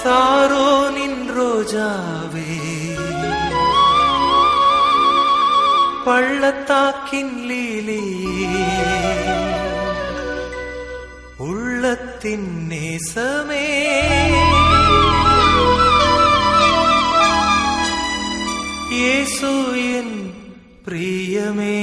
சாரோனின் ரோஜாவே, பள்ளத்தாக்கின் லீலியே, உள்ளத்தின் நேசமே, இயேசு என் பிரியமே.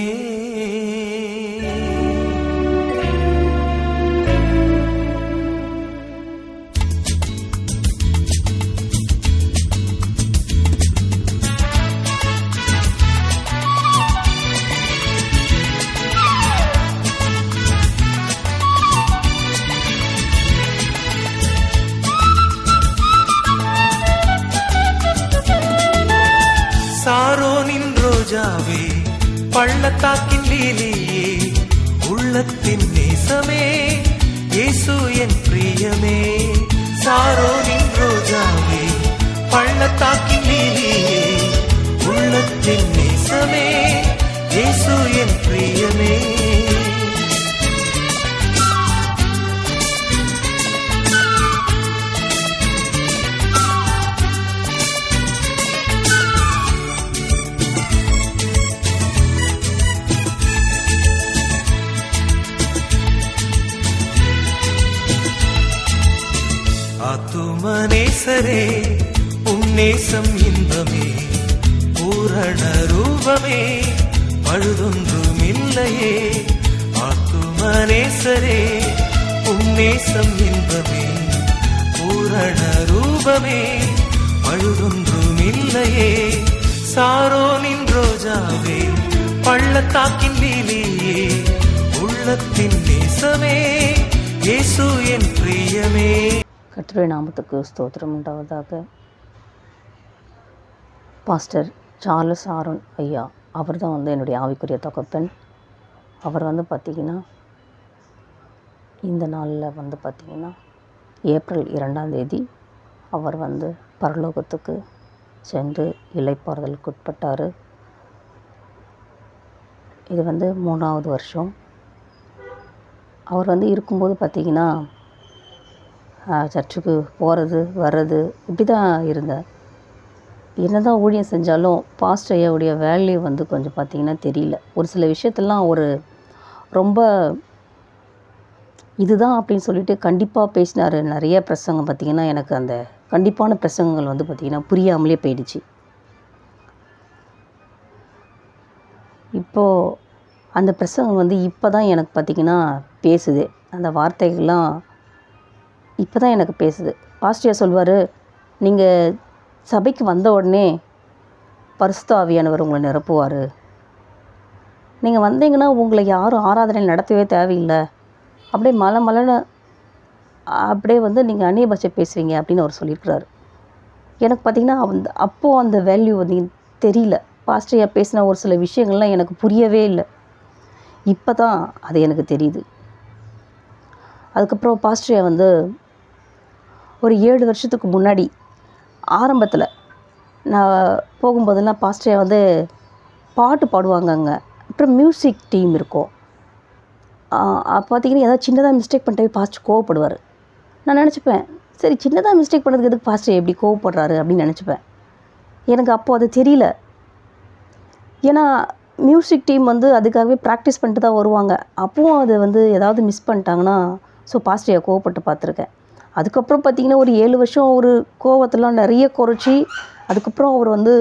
சாரோனின் ரோஜாவே, பள்ளத்தாக்கின் லீலியே, உள்ளத்தின் நேசமே, இயேசு என் பிரியமே. சாரோனின் ரோஜாவே, பள்ளத்தாக்கின் லீலியே, உள்ளத்தின் நேசமே, இயேசு என் பிரியமே. ஆத்துமநேசரே, உன்னேசம் இன்பமே, பூரண ரூபமே, பழுதொன்றுமில்லையே. ஆத்துமநேசரே, உன்னேசம் இன்பமே, பூரண ரூபமே, பழுதொன்றுமில்லையே. சாரோனின் ரோஜாவே, பள்ளத்தாக்கின் லீலியே, உள்ளத்தின் நேசமே, இயேசு என் பிரியமே. கர்த்தருடைய நாமத்துக்கு ஸ்தோத்திரம் உண்டாவதாக. பாஸ்டர் சார்லஸ் ஆரோன் ஐயா, அவர் தான் வந்து என்னுடைய ஆவிக்குரிய தகப்பன். அவர் வந்து பார்த்திங்கன்னா இந்த நாளில் வந்து பார்த்திங்கன்னா ஏப்ரல் 2 அவர் வந்து பரலோகத்துக்கு சென்று இளைப்பாறுதலுக்கு உட்பட்டார். இது வந்து 3வது வருஷம். அவர் வந்து இருக்கும்போது பார்த்திங்கன்னா சர்ச்சுக்கு போகிறது வர்றது இப்படி தான் இருந்தேன். என்ன தான் ஊழியம் செஞ்சாலும் பாஸ்டர் ஐயாவுடைய வேல்யூ வந்து கொஞ்சம் பார்த்திங்கன்னா தெரியல. ஒரு சில விஷயத்தெல்லாம் ஒரு ரொம்ப இதுதான் அப்படின்னு சொல்லிட்டு கண்டிப்பாக பேசினார். நிறைய பிரசங்கம் பார்த்திங்கன்னா எனக்கு அந்த கண்டிப்பான பிரசங்கங்கள் வந்து பார்த்திங்கன்னா புரியாமலே போயிடுச்சு. இப்போது அந்த பிரசங்கம் வந்து இப்போ தான் எனக்கு பார்த்திங்கன்னா பேசுது. அந்த வார்த்தைகள்லாம் இப்போ தான் எனக்கு பேசுது. பாஸ்டர் சொல்வார், நீங்கள் சபைக்கு வந்த உடனே பரிசுத்த ஆவியானவர் உங்களை நிரப்புவார். நீங்கள் வந்தீங்கன்னா உங்களை யாரும் ஆராதனை நடத்தவே தேவையில்லை. அப்படியே மலன்னு அப்படியே வந்து நீங்கள் அந்நிய பாஷை பேசுவீங்க அப்படின்னு அவர் சொல்லியிருக்கிறாரு. எனக்கு பார்த்திங்கன்னா அப்போது அந்த வேல்யூ வந்து தெரியல. பாஸ்டர் பேசின ஒரு சில விஷயங்கள்லாம் எனக்கு புரியவே இல்லை. இப்போ தான் அது எனக்கு தெரியுது. அதுக்கப்புறம் பாஸ்டர் வந்து ஒரு 7 வருஷத்துக்கு முன்னாடி ஆரம்பத்தில் நான் போகும்போதெல்லாம் பாஸ்டர் வந்து பாட்டு பாடுவாங்க அங்கே. அப்புறம் மியூசிக் டீம் இருக்கும். பார்த்திங்கன்னா ஏதாவது சின்னதாக மிஸ்டேக் பண்ணிட்டே பாஸ்டர் கோவப்படுவார். நான் நினச்சிப்பேன், சரி சின்னதாக மிஸ்டேக் பண்ணுறதுக்கு எதுக்கு பாஸ்டர் எப்படி கோவப்படுறாரு அப்படின்னு நினச்சிப்பேன். எனக்கு அப்போது அது தெரியல. ஏன்னா மியூசிக் டீம் வந்து அதுக்காகவே ப்ராக்டிஸ் பண்ணிட்டு தான் வருவாங்க. அப்போவும் அது வந்து ஏதாவது மிஸ் பண்ணிட்டாங்கன்னா பாஸ்டர் கோவப்பட்டு பார்த்துருக்கேன். அதுக்கப்புறம் பார்த்திங்கன்னா ஒரு 7 வருஷம் ஒரு கோவத்தெல்லாம் நிறைய குறைச்சி அதுக்கப்புறம் அவர் வந்து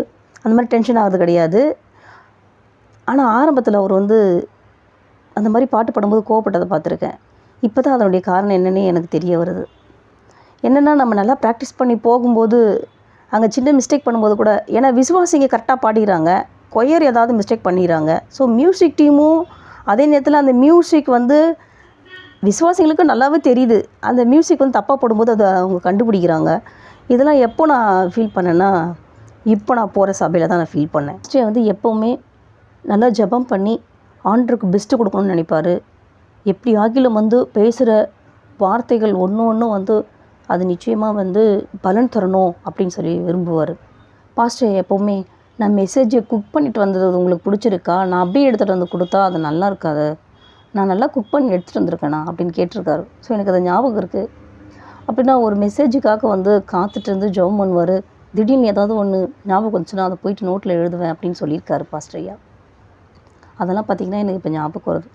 அந்த மாதிரி டென்ஷன் ஆகிறது கிடையாது. ஆனால் ஆரம்பத்தில் அவர் வந்து அந்த மாதிரி பாட்டு பாடும்போது கோவப்பட்டதை பார்த்துருக்கேன். இப்போ தான் அதனுடைய காரணம் என்னென்னு எனக்கு தெரிய வருது. என்னென்னா நம்ம நல்லா ப்ராக்டிஸ் பண்ணி போகும்போது அங்கே சின்ன மிஸ்டேக் பண்ணும்போது கூட, ஏன்னா விசுவாசிங்க கரெக்டாக பாடிக்கிறாங்க, கொயர் ஏதாவது மிஸ்டேக் பண்ணிடுறாங்க. ஸோ மியூசிக் டீமும் அதே நேரத்தில் அந்த மியூசிக் வந்து விசுவாசிகளுக்கு நல்லாவே தெரியுது. அந்த மியூசிக் வந்து தப்பாக போடும்போது அதை அவங்க கண்டுபிடிக்கிறாங்க. இதெல்லாம் எப்போ நான் ஃபீல் பண்ணேன்னா, இப்போ நான் போகிற சபையில் தான் நான் ஃபீல் பண்ணேன். பாஸ்டர் வந்து எப்போவுமே நல்லா ஜெபம் பண்ணி ஆண்டவருக்கு பெஸ்ட்டு கொடுக்கணும்னு நினைப்பார். எப்படி ஆகிலும் வந்து பேசுகிற வார்த்தைகள் ஒன்றும் வந்து அது நிச்சயமாக வந்து பலன் தரணும் அப்படின்னு சொல்லி விரும்புவார். பாஸ்டர் எப்போவுமே, நான் மெசேஜை குக் பண்ணிட்டு வந்தது உங்களுக்கு பிடிச்சிருக்கா, நான் அப்படியே எடுத்துகிட்டு வந்து கொடுத்தா அது நல்லா இருக்காது, நான் நல்லா குக் பண்ணி எடுத்துகிட்டு வந்திருக்கேனா அப்படின்னு கேட்டிருக்காரு. ஸோ எனக்கு அது ஞாபகம் இருக்குது. அப்படின்னா ஒரு மெசேஜுக்காக வந்து காத்துட்டு இருந்து ஜெபம் பண்ணுவார். திடீர்னு ஏதாவது ஒன்று ஞாபகம் வந்துச்சுன்னா அதை போயிட்டு நோட்டில் எழுதுவேன் அப்படின்னு சொல்லியிருக்காரு பாஸ்டர் ஐயா. அதெல்லாம் பார்த்திங்கன்னா எனக்கு இப்போ ஞாபகம் வருது.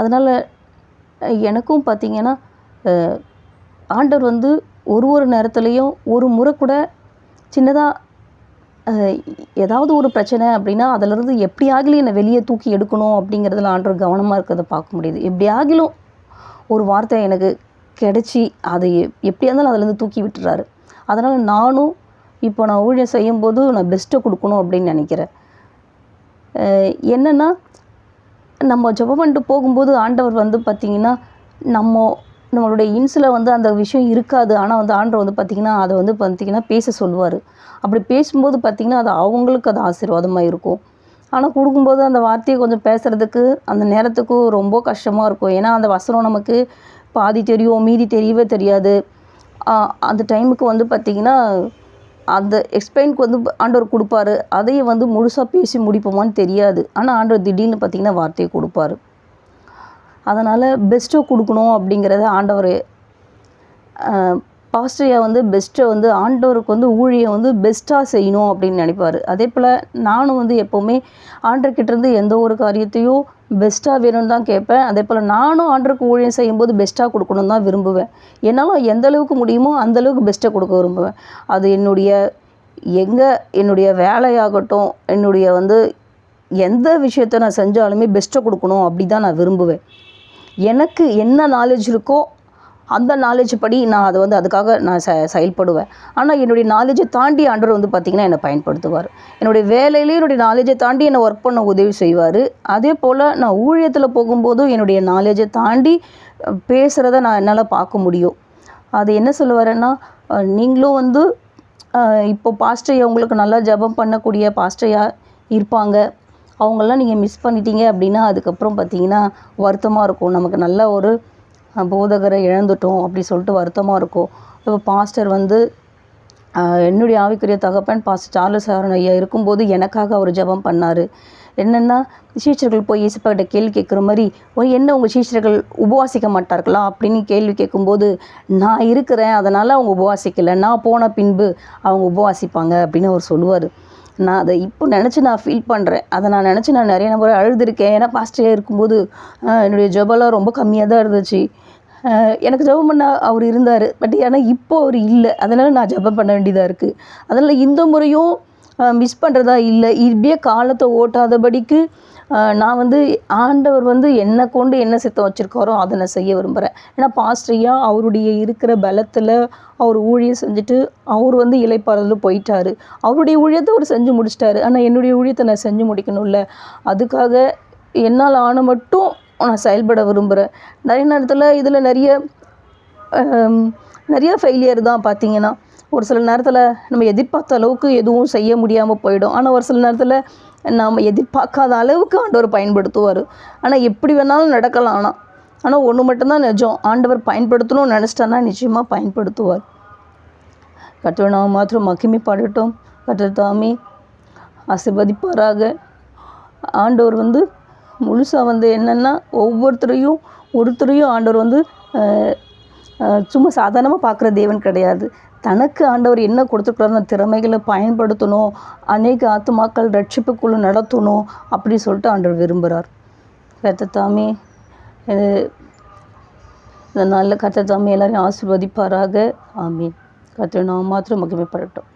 அதனால் எனக்கும் பார்த்திங்கன்னா ஆண்டவர் வந்து ஒரு நேரத்துலையும் ஒரு முறை கூட சின்னதாக ஏதாவது ஒரு பிரச்சனை அப்படின்னா அதிலிருந்து எப்படியாகிலும் என்னை வெளியே தூக்கி எடுக்கணும் அப்படிங்கிறதுல ஆண்டவர் கவனமாக இருக்கிறத பார்க்க முடியுது. எப்படியாகிலும் ஒரு வார்த்தை எனக்கு கிடச்சி அதை எப்படியா இருந்தாலும் அதிலேருந்து தூக்கி விட்டுறாரு. அதனால் நானும் இப்போ நான் ஊழியம் செய்யும்போது நான் பெஸ்ட்டை கொடுக்கணும் அப்படின்னு நினைக்கிறேன். என்னென்னா நம்ம ஜெபம் பண்ணிட்டு போகும்போது ஆண்டவர் வந்து பார்த்திங்கன்னா நம்மளுடைய இன்ஸில் வந்து அந்த விஷயம் இருக்காது. ஆனால் வந்து ஆண்டவர் வந்து பார்த்திங்கன்னா அதை வந்து பார்த்திங்கன்னா பேச சொல்லுவார். அப்படி பேசும்போது பார்த்திங்கன்னா அது அவங்களுக்கு அது ஆசீர்வாதமாக இருக்கும். ஆனால் கொடுக்கும்போது அந்த வார்த்தையை கொஞ்சம் பேசுகிறதுக்கு அந்த நேரத்துக்கும் ரொம்ப கஷ்டமாக இருக்கும். ஏன்னா அந்த வசனம் நமக்கு பாதி தெரியும், மீதி தெரியவே தெரியாது. அந்த டைமுக்கு வந்து பார்த்திங்கன்னா அந்த எக்ஸ்பிளைனுக்கு வந்து ஆண்டவர் கொடுப்பாரு. அதையும் வந்து முழுசாக பேசி முடிப்போமான்னு தெரியாது. ஆனால் ஆண்டவர் திடீர்னு பார்த்திங்கன்னா வார்த்தையை கொடுப்பாரு. அதனால் பெஸ்ட்டை கொடுக்கணும் அப்படிங்கிறத ஆண்டவர் பாஸ்டரையா வந்து பெஸ்ட்டை வந்து ஆண்டவருக்கு வந்து ஊழியம் வந்து பெஸ்ட்டாக செய்யணும் அப்படின்னு நினைப்பார். அதே போல் நானும் வந்து எப்போவுமே ஆண்டர்கிட்டேருந்து எந்த ஒரு காரியத்தையும் பெஸ்ட்டாக வேணும்னு தான் கேட்பேன். அதே போல் நானும் ஆண்டருக்கு ஊழியம் செய்யும்போது பெஸ்ட்டாக கொடுக்கணுன்னு தான் விரும்புவேன். என்னால் எந்த அளவுக்கு முடியுமோ அந்தளவுக்கு பெஸ்ட்டை கொடுக்க விரும்புவேன். அது என்னுடைய வேலையாகட்டும், என்னுடைய வந்து எந்த விஷயத்த நான் செஞ்சாலுமே பெஸ்ட்டை கொடுக்கணும் அப்படி தான் நான் விரும்புவேன். எனக்கு என்ன நாலேஜ் இருக்கோ அந்த நாலேஜ் படி நான் அதை வந்து அதுக்காக நான் செயல்படுவேன். ஆனால் என்னுடைய நாலேஜை தாண்டி ஆண்டவர் வந்து பார்த்திங்கன்னா என்னை பயன்படுத்துவார். என்னுடைய வேலையிலேயே என்னுடைய நாலேஜை தாண்டி என்னை ஒர்க் பண்ண உதவி செய்வார். அதே போல் நான் ஊழியத்தில் போகும்போதும் என்னுடைய நாலேஜை தாண்டி பேசுகிறத என்னால் பார்க்க முடியும். அது என்ன சொல்ல வரேன்னா, நீங்களும் வந்து இப்போ பாஸ்டர் உங்களுக்கு நல்லா ஜெபம் பண்ணக்கூடிய பாஸ்டரையா இருப்பாங்க. அவங்களெலாம் நீங்கள் மிஸ் பண்ணிட்டீங்க அப்படின்னா அதுக்கப்புறம் பார்த்திங்கன்னா வருத்தமாக இருக்கும். நமக்கு நல்ல ஒரு போதகரை இழந்துட்டோம் அப்படி சொல்லிட்டு வருத்தமாக இருக்கும். இப்போ பாஸ்டர் வந்து என்னுடைய ஆவிக்குரிய தகப்பன் பாஸ்டர் சார்லஸ் ஆரோன் ஐயா இருக்கும்போது எனக்காக அவர் ஜெபம் பண்ணார். என்னென்னா சீஷர்கள் போய் இயேசுப்பாட்ட கேள்வி கேட்குற மாதிரி, என்ன உங்கள் சீஷர்கள் உபவாசிக்க மாட்டார்களா அப்படின்னு கேள்வி கேட்கும்போது, நான் இருக்கிறேன் அதனால் அவங்க உபவாசிக்கலை, நான் போன பின்பு அவங்க உபவாசிப்பாங்க அப்படின்னு அவர் சொல்லுவார். நான் அதை இப்போ நினச்சி நான் ஃபீல் பண்ணுறேன். அதை நான் நினச்சி நான் நிறைய முறை அழுதுருக்கேன். ஏன்னா பாஸ்டரே இருக்கும்போது என்னுடைய ஜெபம்லாம் ரொம்ப கம்மியாக தான் இருந்துச்சு. எனக்கு ஜெபம் பண்ண அவர் இருந்தார். பட் ஆனால் இப்போ அவர் இல்லை. அதனால் நான் ஜெபம் பண்ண வேண்டியதாக இருக்குது. அதனால் இந்த முறையும் மிஸ் பண்ணுறதா இல்லை. இப்படியே காலத்தை ஓட்டாதபடிக்கு நான் வந்து ஆண்டவர் வந்து என்னை கொண்டு என்ன சித்தம் வச்சுருக்காரோ அதை நான் செய்ய விரும்புகிறேன். ஏன்னா பாஸ்டரையா அவருடைய இருக்கிற பலத்தில் அவர் ஊழியம் செஞ்சுட்டு அவர் வந்து இளைப்பாறுதல் போயிட்டார். அவருடைய ஊழியத்தை அவர் செஞ்சு முடிச்சிட்டாரு. ஆனால் என்னுடைய ஊழியத்தை நான் செஞ்சு முடிக்கணும்ல. அதுக்காக என்னால் ஆன மட்டும் நான் செயல்பட விரும்புகிறேன். நிறைய நேரத்தில் இதில் நிறைய ஃபெயிலியர் தான் பார்த்திங்கன்னா. ஒரு சில நேரத்தில் நம்ம எதிர்பார்த்த அளவுக்கு எதுவும் செய்ய முடியாமல் போயிடும். ஆனால் ஒரு சில நேரத்தில் நாம் எதிர்பார்க்காத அளவுக்கு ஆண்டவர் பயன்படுத்துவார். ஆனால் எப்படி வேணாலும் நடக்கலாம். ஆனால் ஒன்று மட்டும்தான் நிஜம், ஆண்டவர் பயன்படுத்தணும்னு நினச்சிட்டான்னா நிச்சயமாக பயன்படுத்துவார். கர்த்தர் நாமம் மாத்திரம் மகிமைப்படட்டும். கர்த்தர் தாமே ஆசீர்வதிப்பாராக. ஆண்டவர் வந்து முழுசாக வந்து என்னென்னா ஒருத்தரையும் ஆண்டவர் வந்து சும்மா சாதாரணமாக பார்க்குற தேவன் கிடையாது. தனக்கு ஆண்டவர் என்ன கொடுத்துருக்குறாரு அந்த திறமைகளை பயன்படுத்தணும், அநேக ஆத்துமாக்கள் ரட்சிப்புக்குள்ளே நடத்தணும் அப்படி சொல்லிட்டு ஆண்டவர் விரும்புகிறார். கர்த்தர் தாமே இந்த நாளில் கர்த்தர் தாமே எல்லாரையும் ஆசீர்வதிப்பாராக. ஆமீன். கர்த்தர் நாமம் மாத்திரம் மகிமைப்படட்டும்.